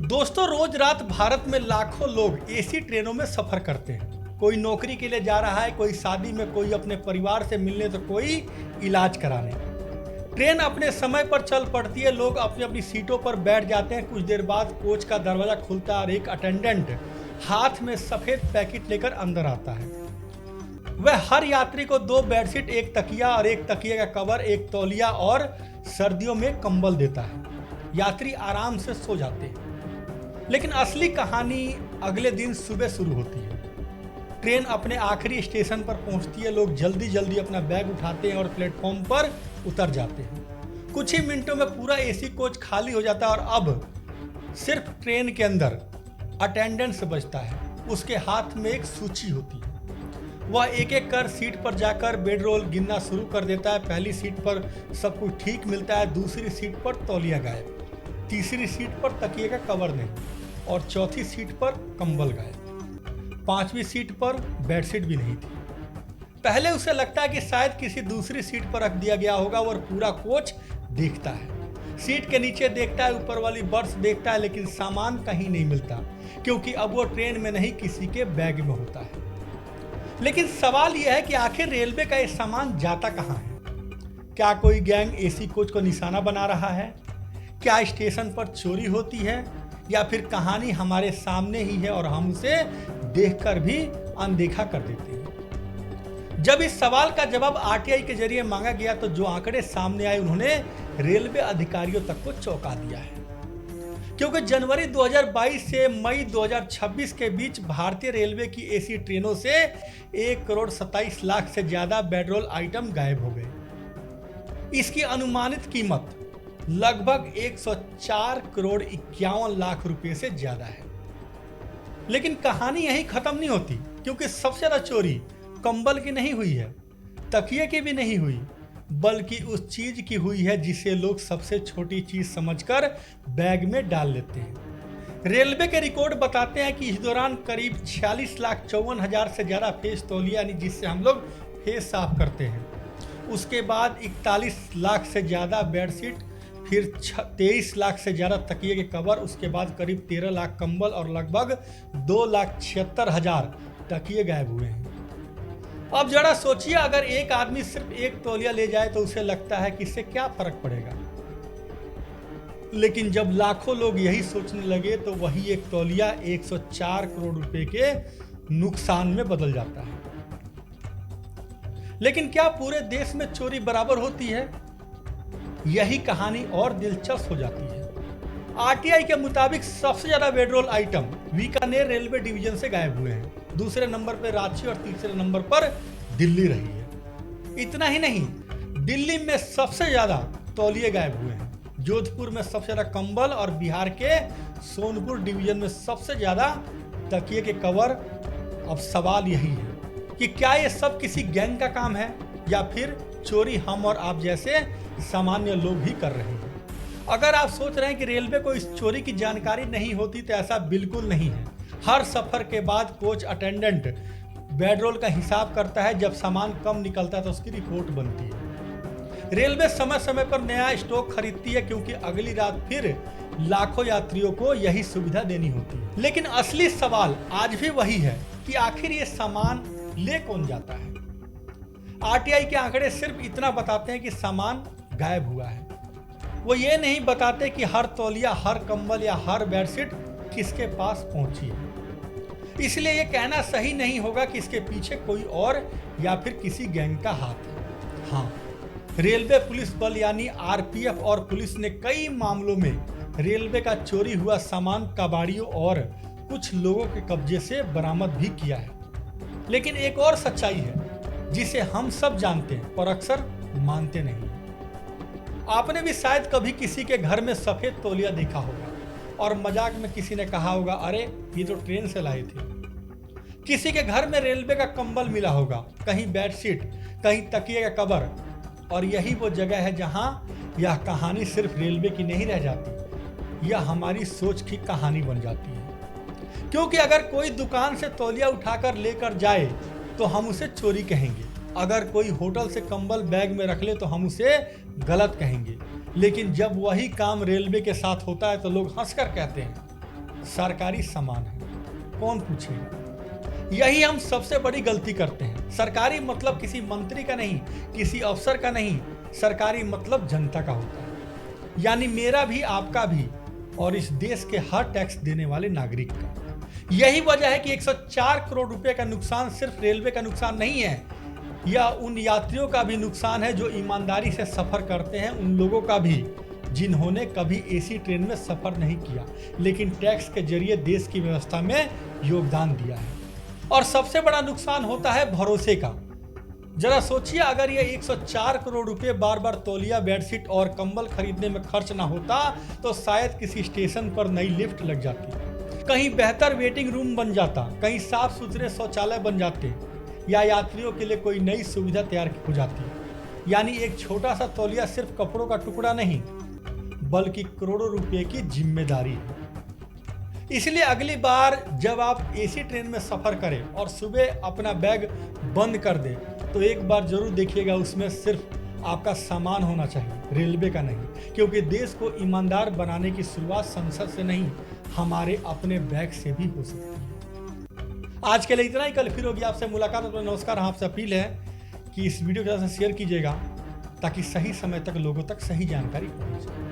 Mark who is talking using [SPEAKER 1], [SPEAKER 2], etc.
[SPEAKER 1] दोस्तों, रोज रात भारत में लाखों लोग एसी ट्रेनों में सफर करते हैं। कोई नौकरी के लिए जा रहा है, कोई शादी में, कोई अपने परिवार से मिलने, तो कोई इलाज कराने। ट्रेन अपने समय पर चल पड़ती है, लोग अपनी अपनी सीटों पर बैठ जाते हैं। कुछ देर बाद कोच का दरवाजा खुलता है और एक अटेंडेंट हाथ में सफेद पैकेट लेकर अंदर आता है। वह हर यात्री को 2 बेडशीट, एक तकिया और एक तकिए का कवर, एक तौलिया और सर्दियों में कंबल देता है। यात्री आराम से सो जाते हैं। लेकिन असली कहानी अगले दिन सुबह शुरू होती है। ट्रेन अपने आखिरी स्टेशन पर पहुंचती है। लोग जल्दी जल्दी अपना बैग उठाते हैं और प्लेटफॉर्म पर उतर जाते हैं। कुछ ही मिनटों में पूरा एसी कोच खाली हो जाता है और अब सिर्फ ट्रेन के अंदर अटेंडेंट्स बचता है। उसके हाथ में एक सूची होती है। वह एक एक कर सीट पर जाकर बेडरोल गिनना शुरू कर देता है। पहली सीट पर सब कुछ ठीक मिलता है, दूसरी सीट पर तौलिया गायब, तीसरी सीट पर तकिए का कवर नहीं और चौथी सीट पर कंबल गायब, 5वीं सीट पर बेडशीट भी नहीं थी। पहले उसे लगता है कि शायद किसी दूसरी सीट पर रख दिया गया होगा और पूरा कोच देखता है। सीट के नीचे देखता है, ऊपर वाली बर्थ देखता है, लेकिन सामान कहीं नहीं मिलता, क्योंकि अब वो ट्रेन में नहीं, किसी के बैग में होता है। लेकिन सवाल यह है कि आखिर रेलवे का ये सामान जाता कहाँ है? क्या कोई गैंग एसी कोच को निशाना बना रहा है? क्या स्टेशन पर चोरी होती है, या फिर कहानी हमारे सामने ही है और हम उसे देखकर भी अनदेखा कर देते हैं? जब इस सवाल का जवाब आरटीआई के जरिए मांगा गया तो जो आंकड़े सामने आए उन्होंने रेलवे अधिकारियों तक को चौंका दिया है। क्योंकि जनवरी 2022 से मई 2026 के बीच भारतीय रेलवे की एसी ट्रेनों से 1,27,00,000 से ज्यादा बेडरोल आइटम गायब हो गए। इसकी अनुमानित कीमत लगभग 104,51,00,000 रुपए से ज्यादा है। लेकिन कहानी यहीं खत्म नहीं होती, क्योंकि सबसे ज्यादा चोरी कंबल की नहीं हुई है, तकिए की भी नहीं हुई, बल्कि उस चीज की हुई है जिसे लोग सबसे छोटी चीज समझकर बैग में डाल लेते हैं। रेलवे के रिकॉर्ड बताते हैं कि इस दौरान करीब 46,54,000 से ज्यादा फेस तौलिया, यानी जिससे हम लोग फेस साफ करते हैं, उसके बाद 41 लाख से ज्यादा बेडशीट, फिर 23 लाख से ज़्यादा तकिए के कवर, उसके बाद करीब 13 लाख कंबल और लगभग 2,76,000 तकिए गायब हुए हैं। अब जरा सोचिए, अगर एक आदमी सिर्फ एक तौलिया ले जाए तो उसे लगता है कि इससे क्या फर्क पड़ेगा। लेकिन जब लाखों लोग यही सोचने लगे तो वही एक तौलिया 104 करोड़ रुपए के नुकसान में बदल जाता है। लेकिन क्या पूरे देश में चोरी बराबर होती है? यही कहानी और दिलचस्प हो जाती है। आरटीआई के मुताबिक सबसे ज्यादा bedroll item Bikaner railway division से गायब हुए हैं। दूसरे नंबर पर रांची और तीसरे नंबर पर दिल्ली रही है। इतना ही नहीं, दिल्ली में सबसे ज्यादा तौलिए गायब हुए हैं, जोधपुर में सबसे ज्यादा कंबल और बिहार के सोनपुर डिवीजन में सबसे ज्यादा तकिए के कवर। अब सवाल यही है कि क्या ये सब किसी गैंग का काम है, या फिर चोरी हम और आप जैसे सामान्य लोग ही कर रहे हैं? अगर आप सोच रहे हैं कि रेलवे को इस चोरी की जानकारी नहीं होती, तो ऐसा बिल्कुल नहीं है। हर सफर के बाद कोच अटेंडेंट बेडरोल का हिसाब करता है। जब सामान कम निकलता है तो उसकी रिपोर्ट बनती है। रेलवे समय समय पर नया स्टॉक खरीदती है, क्योंकि अगली रात फिर लाखों यात्रियों को यही सुविधा देनी होती है। लेकिन असली सवाल आज भी वही है कि आखिर ये सामान ले कौन जाता है? आरटीआई के आंकड़े सिर्फ इतना बताते हैं कि सामान गायब हुआ है। वो ये नहीं बताते कि हर तौलिया, हर कंबल या हर बेडशीट किसके पास पहुंची है। इसलिए ये कहना सही नहीं होगा कि इसके पीछे कोई और या फिर किसी गैंग का हाथ है। हाँ, रेलवे पुलिस बल यानी आरपीएफ और पुलिस ने कई मामलों में रेलवे का चोरी हुआ सामान कबाड़ियों और कुछ लोगों के कब्जे से बरामद भी किया है। लेकिन एक और सच्चाई है जिसे हम सब जानते हैं पर अक्सर मानते नहीं। आपने भी शायद कभी किसी के घर में सफेद तौलिया देखा होगा और मजाक में किसी ने कहा होगा, अरे ये तो ट्रेन से लाए थे। किसी के घर में रेलवे का कंबल मिला होगा, कहीं बेडशीट, कहीं तकिए का कवर। और यही वो जगह है जहां यह कहानी सिर्फ रेलवे की नहीं रह जाती, यह हमारी सोच की कहानी बन जाती है। क्योंकि अगर कोई दुकान से तौलिया उठाकर लेकर जाए तो हम उसे चोरी कहेंगे, अगर कोई होटल से कंबल बैग में रख ले तो हम उसे गलत कहेंगे। लेकिन जब वही काम रेलवे के साथ होता है तो लोग हंसकर कहते हैं, सरकारी सामान है, कौन पूछेगा। यही हम सबसे बड़ी गलती करते हैं। सरकारी मतलब किसी मंत्री का नहीं, किसी अफसर का नहीं, सरकारी मतलब जनता का होता है, यानी मेरा भी, आपका भी और इस देश के हर टैक्स देने वाले नागरिक का। यही वजह है कि 104 करोड़ रुपए का नुकसान सिर्फ रेलवे का नुकसान नहीं है, यह उन यात्रियों का भी नुकसान है जो ईमानदारी से सफर करते हैं, उन लोगों का भी जिन्होंने कभी एसी ट्रेन में सफर नहीं किया लेकिन टैक्स के जरिए देश की व्यवस्था में योगदान दिया है। और सबसे बड़ा नुकसान होता है भरोसे का। जरा सोचिए, अगर ये 104 करोड़ रुपए बार बार तौलिया, बेडशीट और कंबल खरीदने में खर्च ना होता तो शायद किसी स्टेशन पर नई लिफ्ट लग जाती, कहीं बेहतर वेटिंग रूम बन जाता, कहीं साफ सुथरे शौचालय बन जाते या यात्रियों के लिए कोई नई सुविधा तैयार हो जाती। यानी एक छोटा सा तौलिया सिर्फ कपड़ों का टुकड़ा नहीं बल्कि करोड़ों रुपए की जिम्मेदारी है। इसलिए अगली बार जब आप एसी ट्रेन में सफर करें और सुबह अपना बैग बंद कर दें तो एक बार जरूर देखिएगा उसमें सिर्फ आपका सामान होना चाहिए, रेलवे का नहीं, क्योंकि देश को ईमानदार बनाने की शुरुआत संसद से नहीं, हमारे अपने बैग से भी हो सकती है। आज के लिए इतना ही, कल फिर होगी आपसे मुलाकात। अपना नमस्कार। आपसे अपील है कि इस वीडियो को ज़्यादा से शेयर कीजिएगा ताकि सही समय तक लोगों तक सही जानकारी पहुंचे।